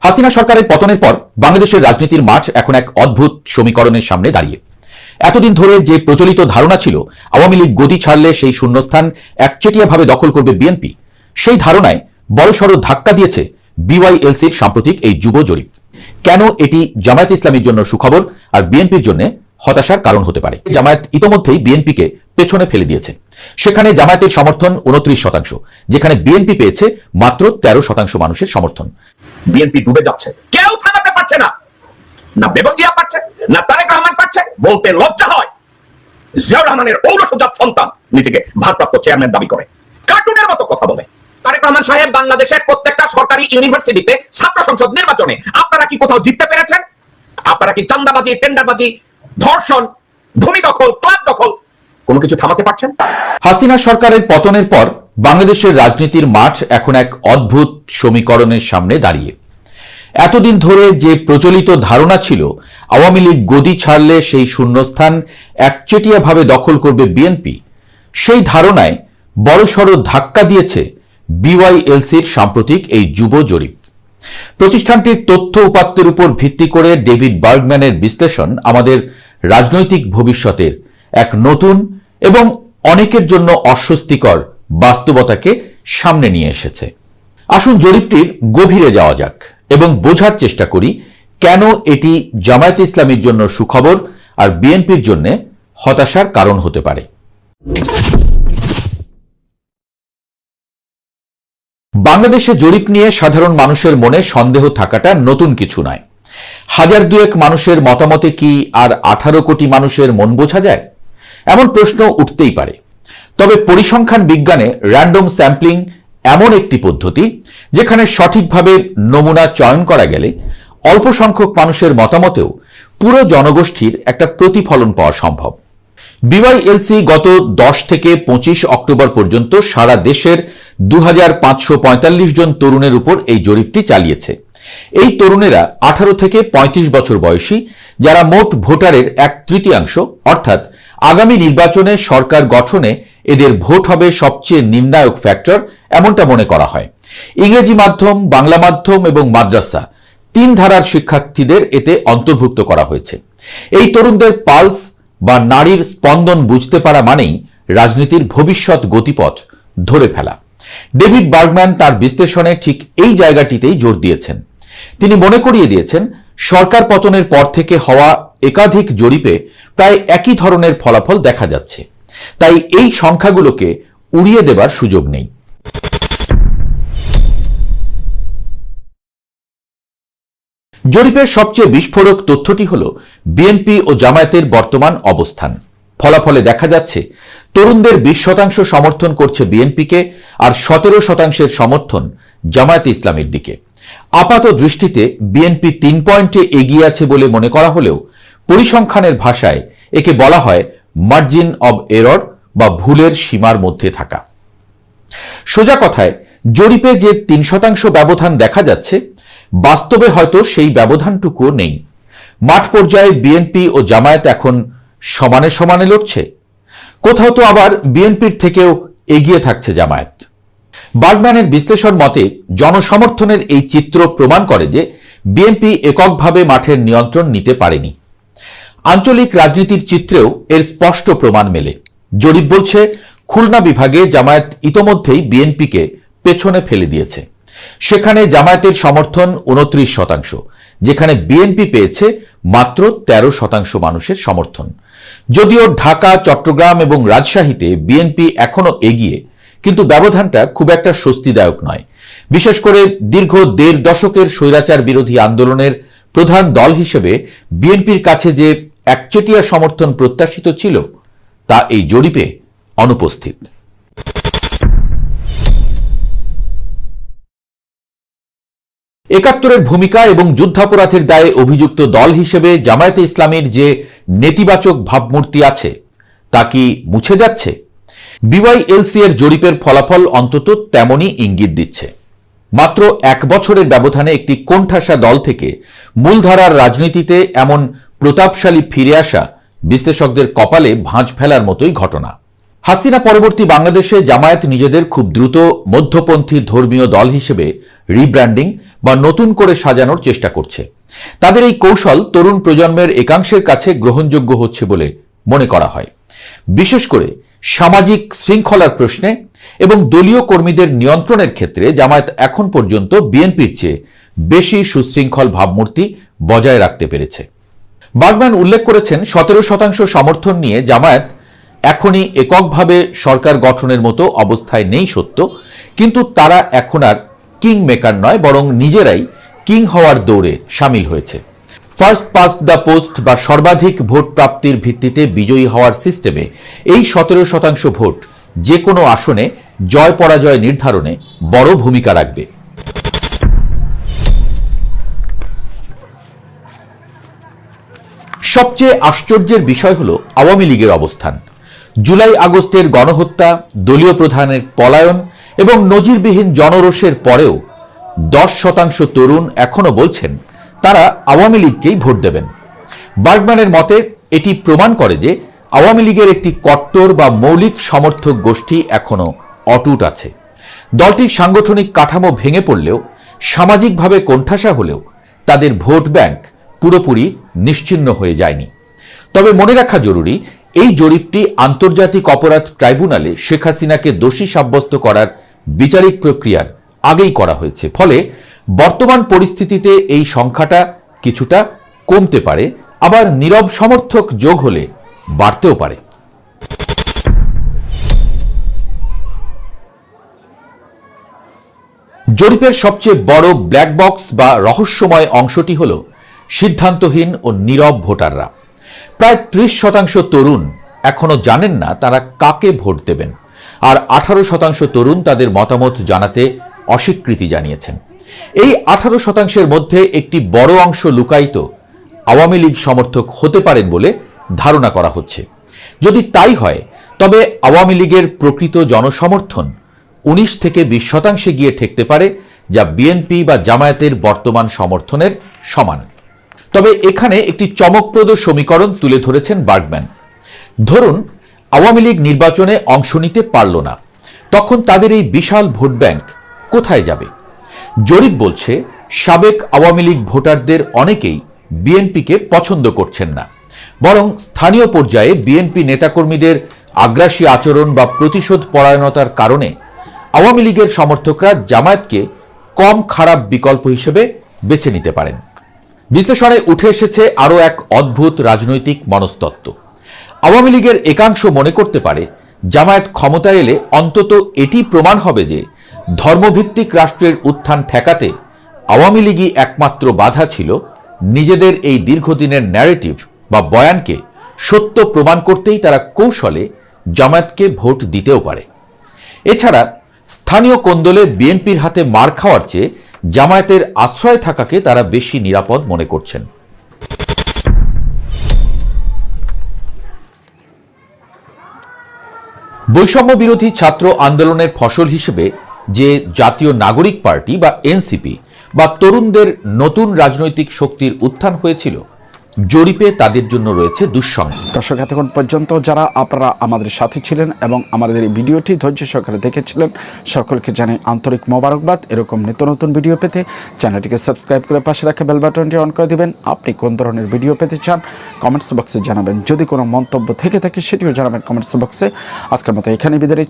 হাসিনা সরকারের পতনের পর বাংলাদেশের রাজনীতির মাঠ এখন এক অদ্ভুত সমীকরণের সামনে দাঁড়িয়ে। এতদিন ধরে যে প্রচলিত ধারণা ছিল আওয়ামী লীগ গদি ছাড়লে সেই শূন্যস্থান একচেটিয়াভাবে দখল করবে বিএনপি, সেই ধারণায় বড়সড় ধাক্কা দিয়েছে বিওয়াইএলসির সাম্প্রতিক এই যুব জরিপ। কেন এটি জামায়াত ইসলামীর জন্য সুখবর আর বিএনপির জন্য হতাশার কারণ হতে পারে? জামায়াত ইতোমধ্যেই বিএনপিকে পেছনে ফেলে দিয়েছে। সেখানে জামায়াতের সমর্থন 29%, যেখানে বিএনপি পেয়েছে মাত্র 13% মানুষের সমর্থন। বিএনপি ডুবে যাচ্ছে, কেউ থামাতে পারছে না, না বেগম জিয়া পারছে, না তারেক রহমান পারছে। বলতে লজ্জা হয়, জিয়াউর রহমানের ঔরসজাত সন্তান নিজেকে ভারপ্রাপ্ত চেয়ারম্যান দাবি করে, কার্টুনের মতো কথা বলে। তারেক রহমান সাহেব বাংলাদেশের প্রত্যেকটা সরকারি ইউনিভার্সিটিতে ছাত্র সংসদ নির্বাচনে আপনারা কি কোথাও জিততে পেরেছেন? আপনারা কি চাঁদাবাজি, টেন্ডারবাজি, ধর্ষণ, ভূমি দখল, ক্লাব দখল কোনো কিছু থামাতে পারছেন? হাসিনা সরকারের পতনের পর বাংলাদেশের রাজনীতির মাঠ এখন এক অদ্ভুত সমীকরণের সামনে দাঁড়িয়ে। এতদিন ধরে যে প্রচলিত ধারণা ছিল আওয়ামী লীগ গদি ছাড়লে সেই শূন্যস্থান একচেটিয়াভাবে দখল করবে বিএনপি, সেই ধারণায় বড়সড় ধাক্কা দিয়েছে বিওয়াইএলসির সাম্প্রতিক এই যুব জরিপ। প্রতিষ্ঠানটির তথ্য উপাত্তের উপর ভিত্তি করে ডেভিড বার্গম্যানের বিশ্লেষণ আমাদের রাজনৈতিক ভবিষ্যতের এক নতুন এবং অনেকের জন্য অস্বস্তিকর বাস্তবতাকে সামনে নিয়ে এসেছে। আসুন জরিপটির গভীরে যাওয়া যাক এবং বোঝার চেষ্টা করি কেন এটি জামায়াত ইসলামীর জন্য সুখবর আর বিএনপির জন্য হতাশার কারণ হতে পারে। বাংলাদেশে জরিপ নিয়ে সাধারণ মানুষের মনে সন্দেহ থাকাটা নতুন কিছু নয়। হাজার দুয়েক মানুষের মতামতে কি আর 18 কোটি মানুষের মন বোঝা যায়? এমন প্রশ্ন উঠতেই পারে। তবে পরিসংখ্যান বিজ্ঞানে র্যান্ডম স্যাম্পলিং এমন একটি পদ্ধতি যেখানে সঠিকভাবে নমুনা চয়ন করা গেলে অল্প সংখ্যক মানুষের মতামতেও পুরো জনগোষ্ঠীর একটা প্রতিফলন পাওয়া সম্ভব। বিওয়াইএলসি গত 10 থেকে 25 অক্টোবর পর্যন্ত সারা দেশের 2545 জন তরুণের উপর এই জরিপটি চালিয়েছে। এই তরুণেরা 18 থেকে 35 বছর বয়সী, যারা মোট ভোটারের 1/3, অর্থাৎ আগামী নির্বাচনে সরকার গঠনে এদের ভোট হবে সবচেয়ে নির্ণায়ক ফ্যাক্টর, এমনটা মনে করা হয়। ইংরেজি মাধ্যম, বাংলা মাধ্যম এবং মাদ্রাসা 3 ধারার শিক্ষার্থীদের এতে অন্তর্ভুক্ত করা হয়েছে। এই তরুণদের পালস বা নারীর স্পন্দন বুঝতে পারা মানেই রাজনীতির ভবিষ্যৎ গতিপথ ধরে ফেলা। ডেভিড বার্গম্যান তার বিশ্লেষণে ঠিক এই জায়গাটিতেই জোর দিয়েছেন। তিনি মনে করিয়ে দিয়েছেন, সরকার পতনের পর থেকে হওয়া একাধিক জরিপে প্রায় একই ধরনের ফলাফল দেখা যাচ্ছে, তাই এই সংখ্যাগুলোকে উড়িয়ে দেবার সুযোগ নেই। জরিপের সবচেয়ে বিস্ফোরক তথ্যটি হল বিএনপি ও জামায়াতের বর্তমান অবস্থান। ফলাফলে দেখা যাচ্ছে তরুণদের 20% সমর্থন করছে বিএনপিকে আর 17% সমর্থন জামায়াত ইসলামের দিকে। আপাত দৃষ্টিতে বিএনপি 3 পয়েন্টে এগিয়ে আছে বলে মনে করা হলেও পরিসংখ্যানের ভাষায় একে বলা হয় মার্জিন অব এরর বা ভুলের সীমার মধ্যে থাকা। সোজা কথায় জরিপে যে 3% ব্যবধান দেখা যাচ্ছে, বাস্তবে হয়তো সেই ব্যবধানটুকু নেই। মাঠ পর্যায়ে বিএনপি ও জামায়াত এখন সমানে সমানে লড়ছে, কোথাও তো আবার বিএনপির থেকেও এগিয়ে থাকছে জামায়াত। বার্গম্যানের বিশ্লেষণ মতে জনসমর্থনের এই চিত্র প্রমাণ করে যে বিএনপি এককভাবে মাঠের নিয়ন্ত্রণ নিতে পারেনি। আঞ্চলিক রাজনীতির চিত্রেও এর স্পষ্ট প্রমাণ মেলে। জরিপ বলছে খুলনা বিভাগে জামায়াত ইতোমধ্যেই বিএনপিকে পেছনে ফেলে দিয়েছে। সেখানে জামায়াতের সমর্থন 29%, যেখানে বিএনপি পেয়েছে মাত্র 13% মানুষের সমর্থন। যদিও ঢাকা, চট্টগ্রাম এবং রাজশাহীতে বিএনপি এখনো এগিয়ে, কিন্তু ব্যবধানটা খুব একটা স্বস্তিদায়ক নয়। বিশেষ করে দীর্ঘ 1.5 দশকের স্বৈরাচার বিরোধী আন্দোলনের প্রধান দল হিসেবে বিএনপির কাছে যে একচেটিয়া সমর্থন প্রত্যাশিত ছিল, তা এই জরিপে অনুপস্থিত। একাত্তরের ভূমিকা এবং যুদ্ধাপরাধের দায়ে অভিযুক্ত দল হিসেবে জামায়াতে ইসলামীর যে নেতিবাচক ভাবমূর্তি আছে, তা কি মুছে যাচ্ছে? বিওয়াইএলসি এর জরিপের ফলাফল অন্তত তেমনই ইঙ্গিত দিচ্ছে। মাত্র 1 বছরের ব্যবধানে একটি কোণঠাসা দল থেকে মূলধারার রাজনীতিতে এমন প্রতাপশালী ফিরে আসা বিশ্লেষকদের কপালে ভাঁজ ফেলার মতোই ঘটনা। হাসিনা পরবর্তী বাংলাদেশে জামায়াত নিজেদের খুব দ্রুত মধ্যপন্থী ধর্মীয় দল হিসেবে রিব্র্যান্ডিং বা নতুন করে সাজানোর চেষ্টা করছে। তাদের এই কৌশল তরুণ প্রজন্মের একাংশের কাছে গ্রহণযোগ্য হচ্ছে বলে মনে করা হয়, বিশেষ করে সামাজিক শৃঙ্খলার প্রশ্নে এবং দলীয় কর্মীদের নিয়ন্ত্রণের ক্ষেত্রে জামায়াত এখন পর্যন্ত বিএনপির চেয়ে বেশি সুশৃঙ্খল ভাবমূর্তি বজায় রাখতে পেরেছে। বার্গম্যান উল্লেখ করেছেন 17% সমর্থন নিয়ে জামায়াত এখনই এককভাবে সরকার গঠনের মতো অবস্থায় নেই সত্য, কিন্তু তারা এখন আর কিং মেকার নয়, বরং নিজেরাই কিং হওয়ার দৌড়ে সামিল হয়েছে। ফার্স্ট পাস্ট দ্য পোস্ট বা সর্বাধিক ভোট প্রাপ্তির ভিত্তিতে বিজয়ী হওয়ার সিস্টেমে এই 17% ভোট যে কোনো আসনে জয় পরাজয় নির্ধারণে বড় ভূমিকা রাখবে। সবচেয়ে আশ্চর্যের বিষয় হল আওয়ামী লীগের অবস্থান। জুলাই আগস্টের গণহত্যা, দলীয় প্রধানের পলায়ন এবং নজিরবিহীন জনরোষের পরেও 10% তরুণ এখনো বলছেন তারা আওয়ামী লীগকেই ভোট দেবেন। বার্গম্যানের মতে এটি প্রমাণ করে যে আওয়ামী লীগের একটি কট্টর বা মৌলিক সমর্থক গোষ্ঠী এখনো অটুট আছে। দলটির সাংগঠনিক কাঠামো ভেঙে পড়লেও, সামাজিকভাবে কোণঠাসা হলেও তাদের ভোট ব্যাংক পুরোপুরি নিশ্চিহ্ন হয়ে যায়নি। তবে মনে রাখা জরুরি, এই জরিপটি আন্তর্জাতিক অপরাধ ট্রাইব্যুনালে শেখ হাসিনাকে দোষী সাব্যস্ত করার বিচারিক প্রক্রিয়ার আগেই করা হয়েছে। ফলে বর্তমান পরিস্থিতিতে এই সংখ্যাটা কিছুটা কমতে পারে, আবার নীরব সমর্থক যোগ হলে বাড়তেও পারে। জরিপের সবচেয়ে বড় ব্ল্যাক বক্স বা রহস্যময় অংশটি হল সিদ্ধান্তহীন ও নীরব ভোটাররা। প্রায় 30% তরুণ এখনো জানেন না তারা কাকে ভোট দেবেন, আর 18% তরুণ তাদের মতামত জানাতে অস্বীকৃতি জানিয়েছেন। এই 18%-এর মধ্যে একটি বড় অংশ লুকায়িত আওয়ামী লীগ সমর্থক হতে পারেন বলে ধারণা করা হচ্ছে। যদি তাই হয়, তবে আওয়ামী লীগের প্রকৃত জনসমর্থন 19 থেকে 20% গিয়ে ঠেকতে পারে, যা বিএনপি বা জামায়াতের বর্তমান সমর্থনের সমান। তবে এখানে একটি চমকপ্রদ সমীকরণ তুলে ধরেছেন বার্গম্যান। ধরুন আওয়ামী লীগ নির্বাচনে অংশ নিতে পারল না, তখন তাদের এই বিশাল ভোট ব্যাংক কোথায় যাবে? জরিপ বলছে সাবেক আওয়ামী লীগ ভোটারদের অনেকেই বিএনপিকে পছন্দ করছেন না, বরং স্থানীয় পর্যায়ে বিএনপি নেতাকর্মীদের আগ্রাসী আচরণ বা প্রতিশোধ পরায়ণতার কারণে আওয়ামী লীগের সমর্থকরা জামায়াতকে কম খারাপ বিকল্প হিসেবে বেছে নিতে পারেন। বিশ্লেষণে উঠে এসেছে আরও এক অদ্ভুত রাজনৈতিক মনস্তত্ত্ব। আওয়ামী লীগের একাংশ মনে করতে পারে জামায়াত ক্ষমতায় এলে অন্তত এটি প্রমাণ হবে যে ধর্মভিত্তিক রাষ্ট্রের উত্থান ঠেকাতে আওয়ামী লীগই একমাত্র বাধা ছিল। নিজেদের এই দীর্ঘদিনের ন্যারেটিভ বা বয়ানকে সত্য প্রমাণ করতেই তারা কৌশলে জামায়াতকে ভোট দিতেও পারে। এছাড়া স্থানীয় কোন্দলে বিএনপির হাতে মার খাওয়ার চেয়ে জামায়াতের আশ্রয় থাকাকে তারা বেশি নিরাপদ মনে করছেন। বৈষম্য বিরোধী ছাত্র আন্দোলনের ফসল হিসেবে যে জাতীয় নাগরিক পার্টি বা এনসিপি বা তরুণদের নতুন রাজনৈতিক শক্তির উত্থান হয়েছিল, জরিপে তাদের জন্য রয়েছে দুঃসংবাদ। দর্শক, এতক্ষণ পর্যন্ত যারা আপনারা আমাদের সাথে ছিলেন এবং আমাদের এই ভিডিওটি ধৈর্য সহকারে দেখেছিলেন, সকলকে জানাই আন্তরিক মোবারকবাদ। এরকম নিত্য নতুন ভিডিও পেতে চ্যানেলটিকে সাবস্ক্রাইব করে পাশে রাখা বেল বাটনটি অন করে দিবেন। আপনি কোন ধরনের ভিডিও পেতে চান কমেন্টস বক্সে জানাবেন। যদি কোনো মন্তব্য থেকে থাকে সেটিও জানাবেন কমেন্টস বক্সে। আজকের মতো এখানে বিদায়।